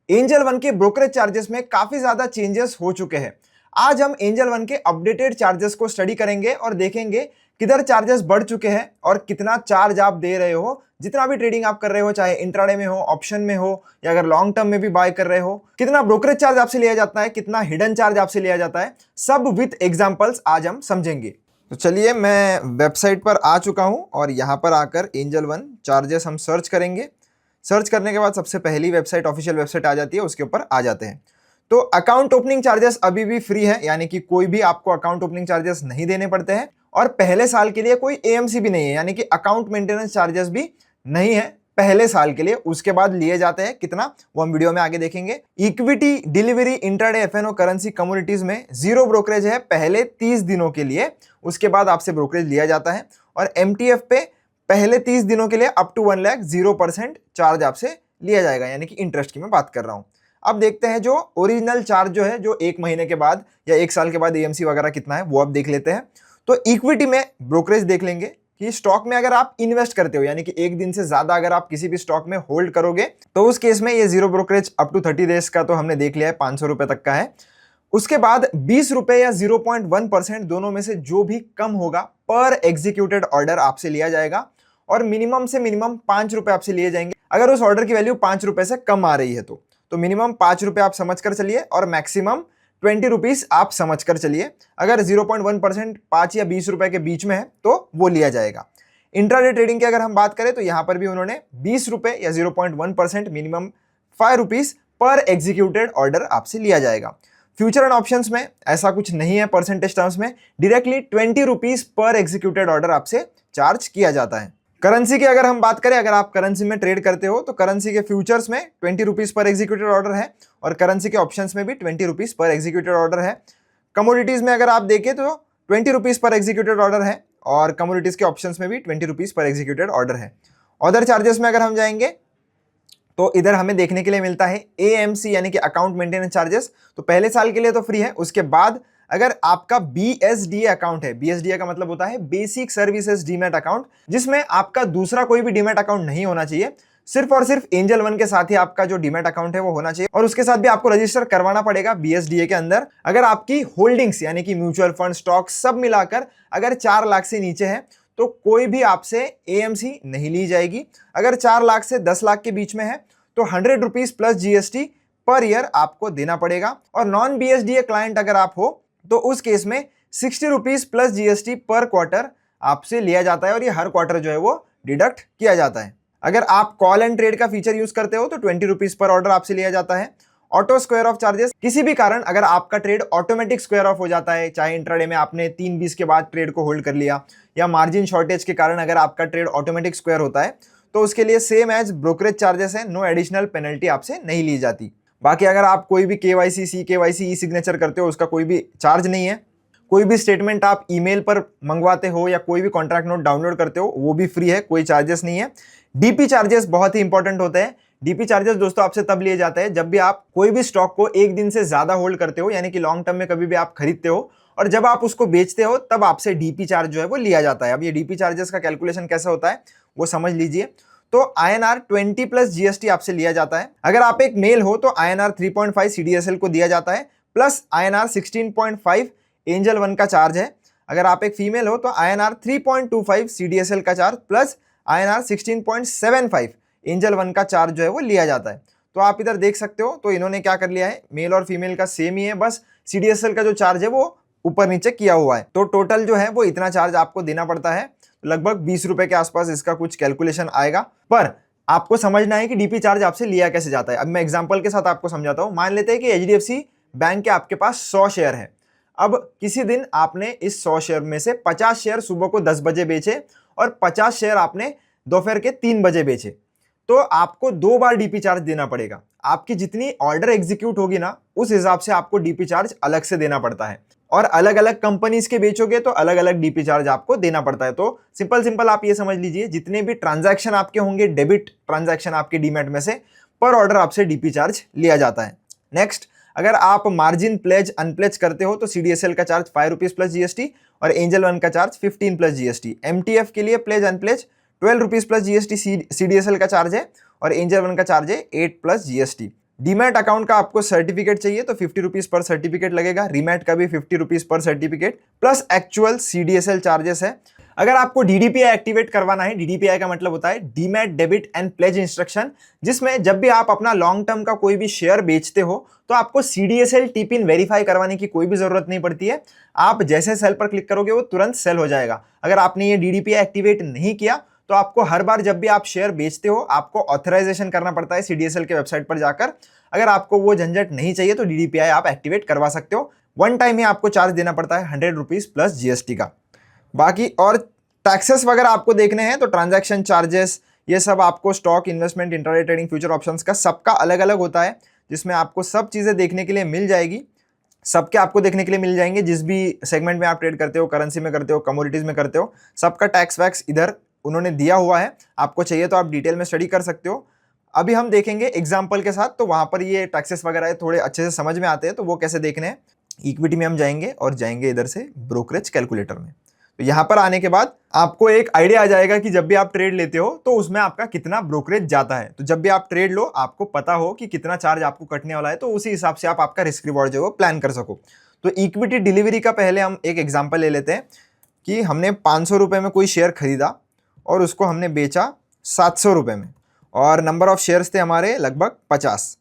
Angel one के brokerage charges में काफी ज्यादा चेंजेस हो चुके हैं। आज हम एंजल वन के अपडेटेड चार्जेस को स्टडी करेंगे और देखेंगे किधर चार्जेस बढ़ चुके हैं और कितना चार्ज आप दे रहे हो। जितना भी ट्रेडिंग आप कर रहे हो, चाहे इंट्राडे में हो, ऑप्शन में हो, या अगर लॉन्ग टर्म में भी बाय कर रहे हो, कितना ब्रोकरेज चार्ज आपसे लिया जाता है, कितना हिडन चार्ज आपसे लिया जाता है, सब विथ एग्जांपल्स आज हम समझेंगे। तो चलिए, मैं वेबसाइट पर आ चुका हूं और यहां पर आकर एंजल वन चार्जेस हम सर्च करेंगे। सर्च करने के बाद सबसे पहली वेबसाइट, ऑफिशियल वेबसाइट आ जाती है, उसके ऊपर आ जाते हैं। तो अकाउंट ओपनिंग चार्जेस अभी भी फ्री है, यानी कि कोई भी आपको अकाउंट ओपनिंग चार्जेस नहीं देने पड़ते हैं। और पहले साल के लिए कोई एएमसी भी नहीं है, यानी कि अकाउंट मेंटेनेंस चार्जेस भी नहीं है पहले साल के लिए। उसके बाद लिए जाते हैं कितना, वो हम वीडियो में आगे देखेंगे। Equity, delivery, intraday, FnO, currency, commodities में जीरो ब्रोकरेज है पहले 30 दिनों के लिए। उसके बाद आपसे ब्रोकरेज लिया जाता है। और एमटीएफ पे पहले 30 दिनों के लिए अप टू 1 लाख 0% चार्ज आपसे लिया जाएगा, यानी कि इंटरेस्ट की मैं बात कर रहा हूं। अब देखते हैं जो ओरिजिनल चार्ज जो है, जो 1 महीने के बाद या 1 साल के बाद एएमसी वगैरह कितना है, वो अब देख लेते हैं। तो इक्विटी में ब्रोकरेज देख लेंगे कि स्टॉक में अगर आप इन्वेस्ट करते हो, यानी कि 1 दिन से ज्यादा अगर आप किसी भी स्टॉक में होल्ड करोगे, तो उस केस में ये zero brokerage up to 30 days का तो हमने देख लिया है, 500 रुपए तक का है। उसके बाद 20 रुपए या 0.1% दोनों में से जो भी कम होगा पर एग्जीक्यूटेड ऑर्डर आपसे लिया जाएगा। और मिनिमम से मिनिमम 5 रुपए आपसे लिए जाएंगे अगर उस ऑर्डर की वैल्यू 5 रुपए से कम आ रही है। तो मिनिमम 5 रुपए आप समझ कर चलिए और मैक्सिमम 20 रुपीज आप समझ कर चलिए। अगर 0.1% 5 या 20 रुपए के बीच में है तो वो लिया जाएगा। इंट्राडे ट्रेडिंग की अगर हम बात करें तो यहां पर भी उन्होंने 20 रुपए या 0.1% minimum 5 rupees per executed order आपसे लिया जाएगा। फ्यूचर एंड ऑप्शंस में ऐसा कुछ नहीं है, परसेंटेज टर्म्स में directly 20 rupees per executed order आपसे चार्ज किया जाता है। करेंसी की अगर हम बात करें, अगर आप करेंसी में ट्रेड करते हो तो करेंसी के फ्यूचर्स में 20 रुपीज पर एग्जीक्यूटेड ऑर्डर है और करेंसी के ऑप्शंस में भी 20 रुपीज पर एग्जीक्यूटेड ऑर्डर है। कमोडिटीज में अगर आप देखें तो 20 रुपीज पर एग्जीक्यूटेड ऑर्डर है और कमोडिटीज के ऑप्शंस में भी 20 रुपीज पर एग्जीक्यूटेड ऑर्डर है। अदर चार्जेस में अगर हम जाएंगे तो इधर हमें देखने के लिए मिलता है एएमसी, यानी कि अकाउंट मेंटेनेंस चार्जेस। तो पहले साल के लिए तो फ्री है। उसके बाद अगर आपका बीएसडीए अकाउंट है, बीएसडीए का मतलब होता है बेसिक सर्विसेज डीमैट अकाउंट, जिसमें आपका दूसरा कोई भी डीमैट अकाउंट नहीं होना चाहिए, सिर्फ और सिर्फ एंजल वन के साथ ही आपका जो डीमैट अकाउंट है वो होना चाहिए। और उसके साथ भी आपको रजिस्टर करवाना पड़ेगा बीएसडीए के अंदर। अगर आपकी होल्डिंग्स, यानी कि म्यूचुअल फंड, स्टॉक सब मिलाकर अगर 4 लाख से नीचे है तो कोई भी आपसे एएमसी नहीं ली जाएगी। अगर 4 लाख से 10 लाख के बीच में है तो 100 rupees plus GST per year आपको देना पड़ेगा। और नॉन बीएसडीए क्लाइंट अगर आप हो तो उस केस में 60 रुपीज प्लस जीएसटी पर क्वार्टर आपसे लिया जाता है और ये हर क्वार्टर जो है वो डिडक्ट किया जाता है। अगर आप कॉल एंड ट्रेड का फीचर यूज करते हो तो 20 रुपीज पर ऑर्डर आपसे लिया जाता है। ऑटो स्क्वायर ऑफ चार्जेस, किसी भी कारण अगर आपका ट्रेड ऑटोमेटिक स्क्वायर ऑफ हो जाता है, चाहे इंट्राडे में आपने 3:20 के बाद ट्रेड को होल्ड कर लिया, या मार्जिन शॉर्टेज के कारण अगर आपका ट्रेड ऑटोमेटिक स्क्वायर होता है, तो उसके लिए सेम एज ब्रोकरेज चार्जेस है, नो एडिशनल पेनल्टी आपसे नहीं ली जाती। बाकी अगर आप कोई भी केवाईसी, सी केवाईसी, ई सिग्नेचर करते हो, उसका कोई भी चार्ज नहीं है। कोई भी स्टेटमेंट आप ईमेल पर मंगवाते हो या कोई भी कॉन्ट्रैक्ट नोट डाउनलोड करते हो, वो भी फ्री है, कोई चार्जेस नहीं है। डीपी चार्जेस बहुत ही इंपॉर्टेंट होते हैं। डीपी चार्जेस दोस्तों आपसे तब लिए जाते हैं जब भी आप कोई भी स्टॉक को 1 दिन से ज्यादा होल्ड करते हो, यानी कि लॉन्ग टर्म में कभी भी आप खरीदते हो और जब आप उसको बेचते हो तब आपसे डीपी चार्ज जो है वो लिया जाता है। अब ये डीपी चार्जेस का कैलकुलेशन कैसे होता है वो समझ लीजिए। तो INR 20 प्लस जीएसटी आपसे लिया जाता है। अगर आप एक मेल हो तो INR 3.5 CDSL को दिया जाता है, प्लस INR 16.5 एंजल वन का चार्ज है। अगर आप एक फीमेल हो तो INR 3.25 CDSL का charge plus INR 16.75 angel One का चार्ज जो है वो लिया जाता है। तो आप इधर देख सकते हो, तो इन्होंने क्या कर लिया है, मेल और फीमेल का सेम ही है, बस CDSL का जो चार्ज है वो ऊपर नीचे किया हुआ है। तो टोटल जो है वो इतना चार्ज आपको देना पड़ता है, लगभग 20 रुपए के आसपास इसका कुछ कैलकुलेशन आएगा। पर आपको समझना है कि डीपी चार्ज आपसे लिया कैसे जाता है। अब मैं एग्जांपल के साथ आपको समझाता हूं। मान लेते हैं कि एचडीएफसी बैंक के आपके पास 100 शेयर है। अब किसी दिन आपने इस 100 शेयर में से 50 शेयर सुबह को 10 बजे बेचे और 50 शेयर आपने दोपहर के 3 बजे बेचे, तो आपको 2 बार डीपी चार्ज देना पड़ेगा। आपकी जितनी ऑर्डर एग्जीक्यूट होगी ना, उस हिसाब से आपको डीपी चार्ज अलग से देना पड़ता है। और अलग अलग कंपनीज के बेचोगे तो अलग अलग डीपी चार्ज आपको देना पड़ता है। तो सिंपल आप ये समझ लीजिए, जितने भी ट्रांजैक्शन आपके होंगे, डेबिट ट्रांजैक्शन आपके डीमैट में से, पर ऑर्डर आपसे डीपी चार्ज लिया जाता है। नेक्स्ट, अगर आप मार्जिन प्लेज अनप्लेज करते हो तो सीडीएसएल का चार्ज 5 रुपीज प्लस जीएसटी और एंजल वन का चार्ज 15 प्लस जीएसटी। एमटीएफ के लिए pledge unpledge 12 rupees plus GST CDSL का चार्ज है और एंजल वन का चार्ज है 8 प्लस जीएसटी। डीमैट अकाउंट का आपको सर्टिफिकेट चाहिए तो 50 रुपीज पर सर्टिफिकेट लगेगा, रीमैट का भी 50 rupees per certificate plus actual CDSL charges है। अगर आपको DDPI एक्टिवेट करवाना है, DDPI का मतलब होता है demat debit and pledge instruction, जिसमें जब भी आप अपना लॉन्ग टर्म का कोई भी शेयर बेचते हो तो आपको CDSL टी-पिन वेरीफाई करवाने की कोई भी जरूरत नहीं पड़ती है। आप जैसे सेल पर क्लिक करोगे वो तुरंत सेल हो जाएगा। अगर आपने ये DDPI एक्टिवेट नहीं किया तो आपको हर बार जब भी आप शेयर बेचते हो आपको ऑथराइजेशन करना पड़ता है CDSL के वेबसाइट पर जाकर। अगर आपको वो झंझट नहीं चाहिए तो DDPI आप एक्टिवेट करवा सकते हो। वन टाइम ही आपको चार्ज देना पड़ता है 100 रुपीज प्लस GST का। बाकी और टैक्सेस वगैरह आपको देखने हैं तो ट्रांजैक्शन चार्जेस, ये सब आपको stock investment intraday trading future options का सबका अलग अलग होता है, जिसमें आपको सब चीजें देखने के लिए मिल जाएगी। सबके आपको देखने के लिए मिल जाएंगे, जिस भी सेगमेंट में आप ट्रेड करते हो, करेंसी में करते हो, कमोडिटीज में करते हो, सबका टैक्स वैक्स इधर उन्होंने दिया हुआ है। आपको चाहिए तो आप डिटेल में स्टडी कर सकते हो। अभी हम देखेंगे एग्जाम्पल के साथ, तो वहां पर ये टैक्सेस वगैरह थोड़े अच्छे से समझ में आते हैं। तो वो कैसे देखने हैं, इक्विटी में हम जाएंगे और जाएंगे इधर से ब्रोकरेज कैलकुलेटर में। तो यहां पर आने के बाद आपको एक आइडिया आ जाएगा कि जब भी आप ट्रेड लेते हो तो उसमें आपका कितना ब्रोकरेज जाता है। तो जब भी आप ट्रेड लो आपको पता हो कि कितना चार्ज आपको कटने वाला है, तो उसी हिसाब से आप आपका रिस्क रिवॉर्ड जो है प्लान कर सको। तो इक्विटी डिलीवरी का पहले हम एक एग्जाम्पल ले लेते हैं कि हमने 500 रुपये में कोई शेयर खरीदा और उसको हमने बेचा 700 रुपये में, और नंबर ऑफ शेयर्स थे हमारे लगभग 50।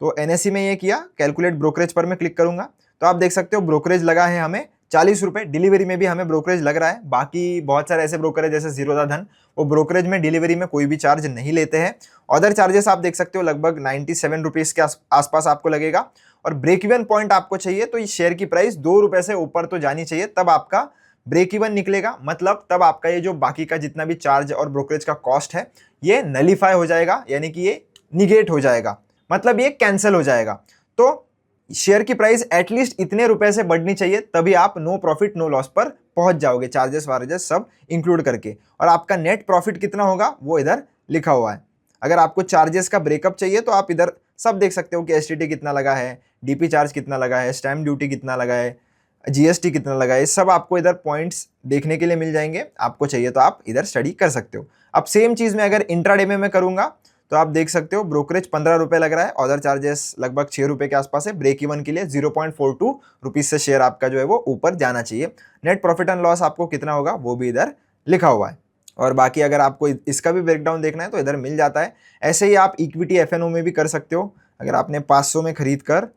तो NSE में ये किया, कैलकुलेट ब्रोकरेज पर मैं क्लिक करूंगा तो आप देख सकते हो ब्रोकरेज लगा है हमें 40 रुपये। डिलीवरी में भी हमें ब्रोकरेज लग रहा है। बाकी बहुत सारे ऐसे ब्रोकर है जैसे जीरोधा धन, वो ब्रोकरेज में डिलीवरी में कोई भी चार्ज नहीं लेते हैं। अदर चार्जेस आप देख सकते हो लगभग 97 रुपीज के आसपास आपको लगेगा। और ब्रेक इवन पॉइंट आपको चाहिए तो इस शेयर की प्राइस 2 रुपए से ऊपर तो जानी चाहिए, तब आपका ब्रेक इवन निकलेगा। मतलब तब आपका ये जो बाकी का जितना भी चार्ज और ब्रोकरेज का कॉस्ट है ये नलीफाई हो जाएगा, यानी कि ये निगेट हो जाएगा, मतलब ये कैंसिल हो जाएगा। तो शेयर की प्राइस एटलीस्ट इतने रुपए से बढ़नी चाहिए, तभी आप नो प्रॉफिट नो लॉस पर पहुंच जाओगे, चार्जेस वार्जेस सब इंक्लूड करके। और आपका नेट प्रॉफिट कितना होगा वो इधर लिखा हुआ है। अगर आपको चार्जेस का ब्रेकअप चाहिए तो आप इधर सब देख सकते हो कि STT कितना लगा है, DP चार्ज कितना लगा है, स्टैम्प ड्यूटी कितना लगा है, GST कितना लगा है, सब आपको इधर पॉइंट्स देखने के लिए मिल जाएंगे। आपको चाहिए तो आप इधर स्टडी कर सकते हो। अब सेम चीज में अगर इंट्राडे में मैं करूंगा तो आप देख सकते हो ब्रोकरेज 15 रुपये लग रहा है, अदर चार्जेस लगभग 6 रुपये के आसपास है। ब्रेक इवन के लिए 0.42 रुपीज से शेयर आपका जो है वो ऊपर जाना चाहिए। नेट प्रॉफिट एंड लॉस आपको कितना होगा वो भी इधर लिखा हुआ है। और बाकी अगर आपको इसका भी ब्रेकडाउन देखना है तो इधर मिल जाता है। ऐसे ही आप इक्विटी FNO में भी कर सकते हो। अगर आपने 500 में खरीद कर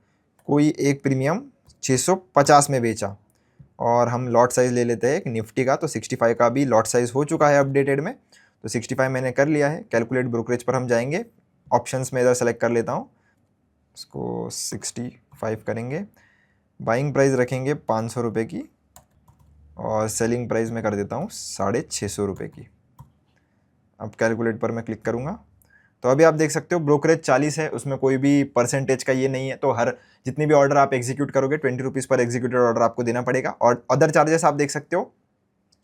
कोई एक प्रीमियम 650 में बेचा, और हम लॉट साइज ले लेते हैं एक निफ्टी का, तो 65 का भी लॉट साइज हो चुका है अपडेटेड में, तो 65 मैंने कर लिया है। कैलकुलेट ब्रोकरेज पर हम जाएंगे, ऑप्शंस में इधर सेलेक्ट कर लेता हूँ, इसको 65 करेंगे। बाइंग प्राइस रखेंगे 500 रुपये की और सेलिंग प्राइस में कर देता हूँ 650 रुपये की। अब कैलकुलेट पर मैं क्लिक करूँगा तो अभी आप देख सकते हो ब्रोकरेज 40 है, उसमें कोई भी परसेंटेज का ये नहीं है। तो हर जितनी भी ऑर्डर आप एग्जीक्यूट करोगे 20 रुपीज़ पर एग्जीक्यूटेड ऑर्डर आपको देना पड़ेगा। और अदर चार्जेस आप देख सकते हो,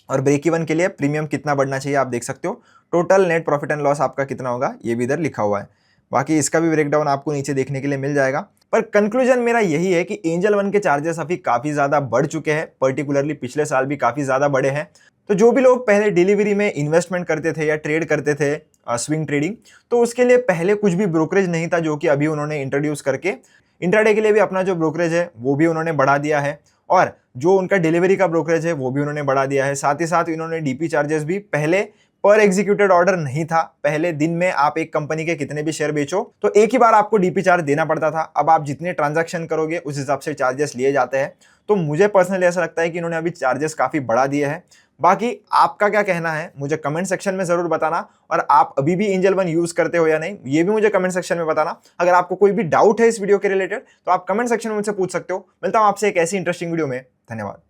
और ब्रेक इवन के लिए प्रीमियम कितना बढ़ना चाहिए आप देख सकते हो। Total net profit and loss आपका कितना होगा ये भी इधर लिखा हुआ है। बाकी इसका भी ब्रेकडाउन आपको नीचे देखने के लिए मिल जाएगा। पर कंक्लूजन मेरा यही है कि एंजल वन के चार्जेस अभी काफी ज्यादा बढ़ चुके हैं, पर्टिकुलरली पिछले साल भी काफी ज्यादा बढ़े हैं। तो जो भी लोग पहले डिलीवरी में इन्वेस्टमेंट करते थे या ट्रेड करते थे स्विंग ट्रेडिंग, तो उसके लिए पहले कुछ भी ब्रोकरेज नहीं था, जो कि अभी उन्होंने इंट्रोड्यूस करके इंट्राडे के लिए भी अपना जो ब्रोकरेज है वो भी उन्होंने बढ़ा दिया है, और जो उनका डिलीवरी का ब्रोकरेज है वो भी उन्होंने बढ़ा दिया है। साथ ही साथ इन्होंने DP चार्जेस भी, पहले पर एग्जीक्यूटेड ऑर्डर नहीं था, पहले दिन में आप एक कंपनी के कितने भी शेयर बेचो तो एक ही बार आपको DP चार्ज देना पड़ता था। अब आप जितने ट्रांजैक्शन करोगे उस हिसाब से चार्जेस लिए जाते हैं। तो मुझे पर्सनली ऐसा लगता है कि इन्होंने अभी चार्जेस काफी बढ़ा दिए हैं। बाकी आपका क्या कहना है मुझे कमेंट सेक्शन में जरूर बताना, और आप अभी भी एंजल वन यूज करते हो या नहीं ये भी मुझे कमेंट सेक्शन में बताना। अगर आपको कोई भी डाउट है इस वीडियो के रिलेटेड तो आप कमेंट सेक्शन में मुझसे पूछ सकते हो। मिलता हूं आपसे एक ऐसी इंटरेस्टिंग वीडियो में। धन्यवाद।